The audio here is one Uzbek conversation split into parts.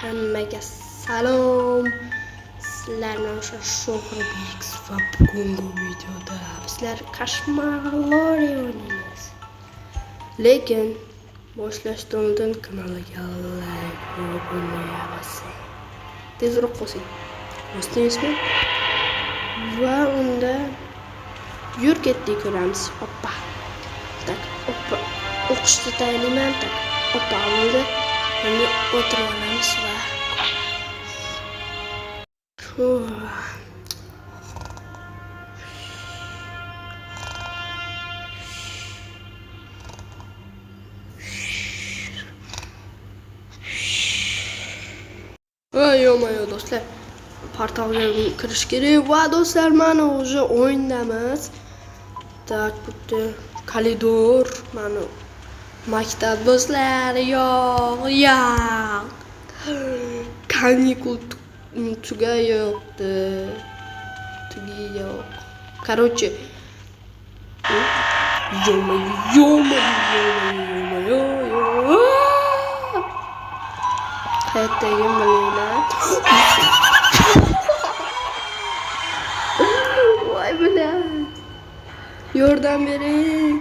Hammaga salom. Sizlarni o'sha Shohribek va bugungi videoda bizlar koshmarlar o'ynaymiz. Lekin boshlashdan oldin kanalga like va abunə basing. Tezroq bosing. Bosdingizmi? Va unda yur ketdik ko'ramiz. Hoppa. Tak, hoppa. O'qishni tayinlayman. Tak, hoppa bo'ldi. Endi o'tirib olamiz va Yo do'stlar, portalga kirish kerak va do'stlar, mana o'sha o'yindamiz. Tak, bitta koridor, mana maktab do'stlar, yo'q. Kanikul tugayapti. Короче, qayerdagim bilmayman. Voy bilan. Yordam bering.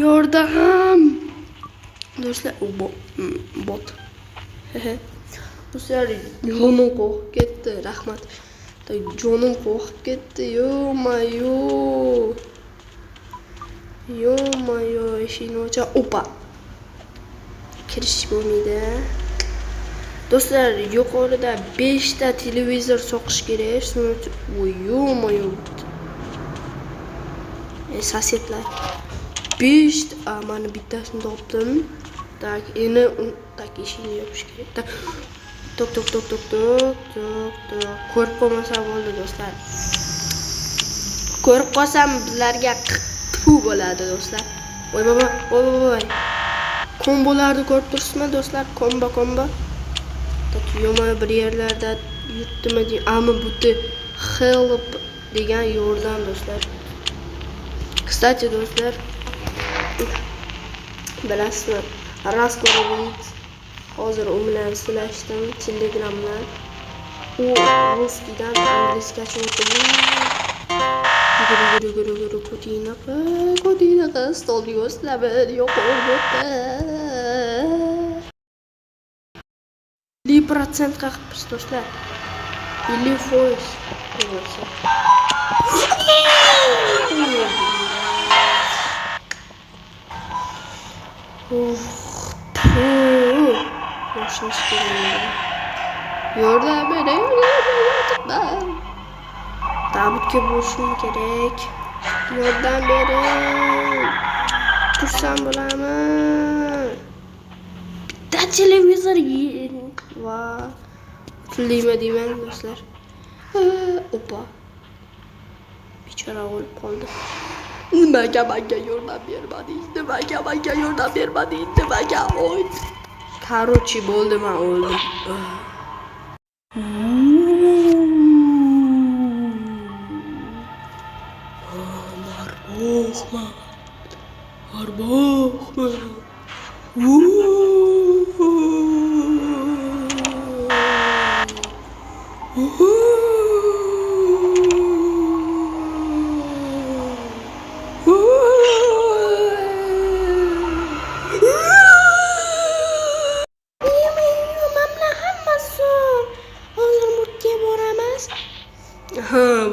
Yordam. Do'stlar, bot. Do'stlar, jonim qo'rqib ketdi. Rahmat. Jonim qo'rqib ketdi. Yo-mayo, eshikni ocha. Opa. Kirish bo'lmaydi. Do'stlar, yuqorida 5 ta televizor soqish kerak. Yo-mayo. Sosetlar. 5 ta, mana bittasini topdim. Tak, endi eshikni yopish kerak. Tak. Tok. Ko'rib qolmasa bo'ldi do'stlar. Ko'rib qolsam bizlarga pu bo'ladi do'stlar. Voy. Kombolarni ko'rib turibsizmi do'stlar? Kombo. Tak, yo'q, bir yerlarda yurtdimi deng. Ammo bu help degan yordam do'stlar. Kстати, do'stlar, bilasizmi? Raskorovich hozir u bilan silashdim Telegramdan. U ruskiydan inglizgacha o'tib. Kodinaqa stolga yo'slab yo'q bo'ldi. 50% qilibmiz do'stlar. 50%. Yordam bering. Tabutga bo'lishim kerak. Yordam bering. Tursam bo'ladimi? Bitta televizor va tillayma deyman do'stlar. Opa. Bichora o'lib qoldi. Nimaga menga yordam bermadingiz? Nimaga? Oy. Короче, bo'ldi, men o'ldim.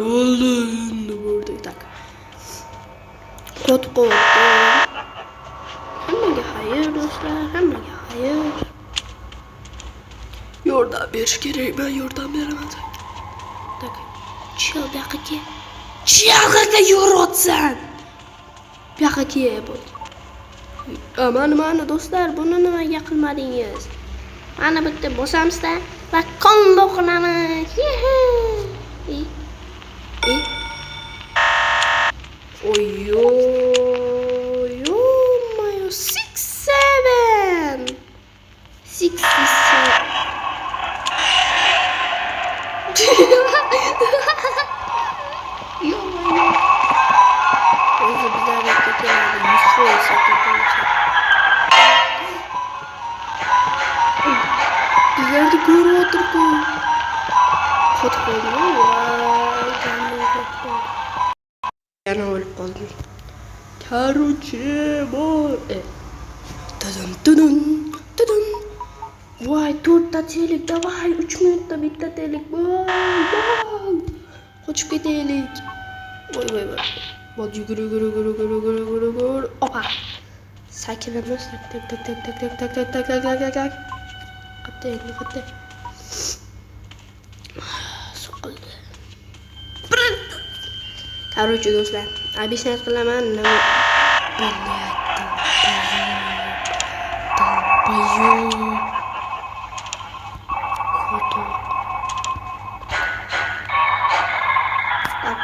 Bo'ldi, endi bo'ldi. Tak. Qotib qoldi. Hammaga xayr do'stlar, hammaga xayr. Yordam berish kerak, men yordam beraman. Tak. Chill daqiqa yo'rotsan. Bu yoqqa bo'ldi. Mana do'stlar, buni nimaga qilmadingiz? Mana bitta bosamizda va kombo qilamiz. Yo-mayo, 6-7. 67. Yo-mayo. O'zi bizlarga ketadi. Bizlarga ko'rib qotib qoldim. Yana o'lib qoldim. Короче, bor. Tadam. Voy, 4 ta telik, davay 3 minutda bitta telik. Voy. Qochib ketaylik. Voy. Voy, yugur. Opa. Sakinamiz. Tak. Qatta. So'qildi. Короче, do'stlar, объяснять qilaman nima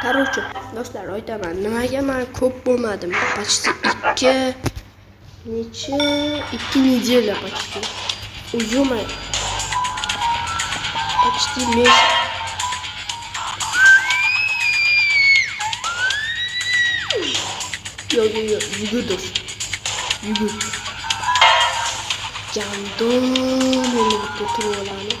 Короче, do'stlar, aytaman, nimaga men ko'p bo'lmadim. Почти 2 неделя почти. Ё-моё. Почти месяц. Yo, yugur do'st. Yugur. Jandon meni bitta turib oladi.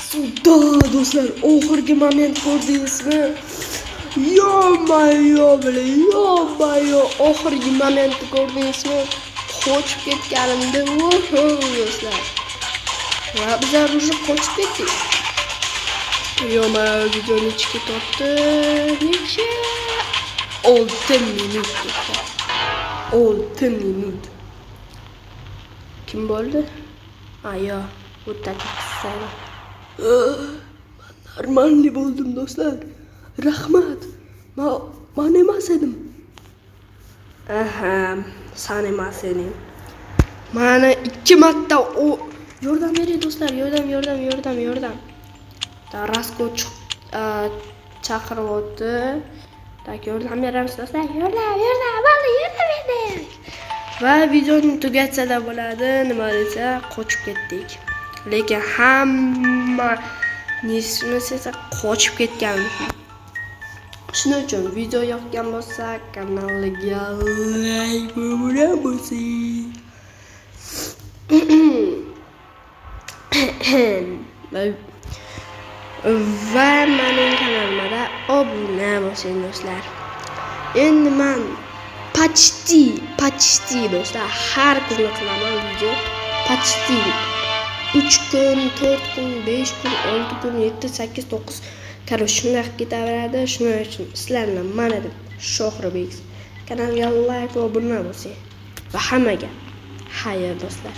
Suda do'stlar, oxirgi moment ko'rdingizmi? Yo-mayo, oxirgi moment ko'rdingizmi? Qochib ketganimda, do'stlar. Va bizlar уже qochib ketdik. Yo-mayo, videoni ichiga tortdi. Necha? 6 minut. 6 minut. Kim bo'ldi? Ayo, bu takislar. Normalni bo'ldim do'stlar. Rahmat. Men emas edim. Aha, sen emas eding. Mana 2 marta yordam bering do'stlar, yordam. Rasko chaqiryapti. Tak, yordam beramiz do'stlar. Yordam, berdik. Va videoni tugatsa-da bo'ladi, nima desa, qochib ketdik. Lekin hamma nisini esa qochib ketgan. Shuning uchun video yoqgan bo'lsa, kanalga like bosing. Va mening kanalimga obuna bo'ling do'stlar. Endi men почти do'stlar, har kuni qilaman video. Почти 3 kun, 4 kun, 5 kun, 6 kun, 7, 8, 9. Короче, shunday ketaveradi. Shuning uchun sizlarni mana deb Shohribek kanalga like va obuna bo'ling. Va hammaga xayr do'stlar.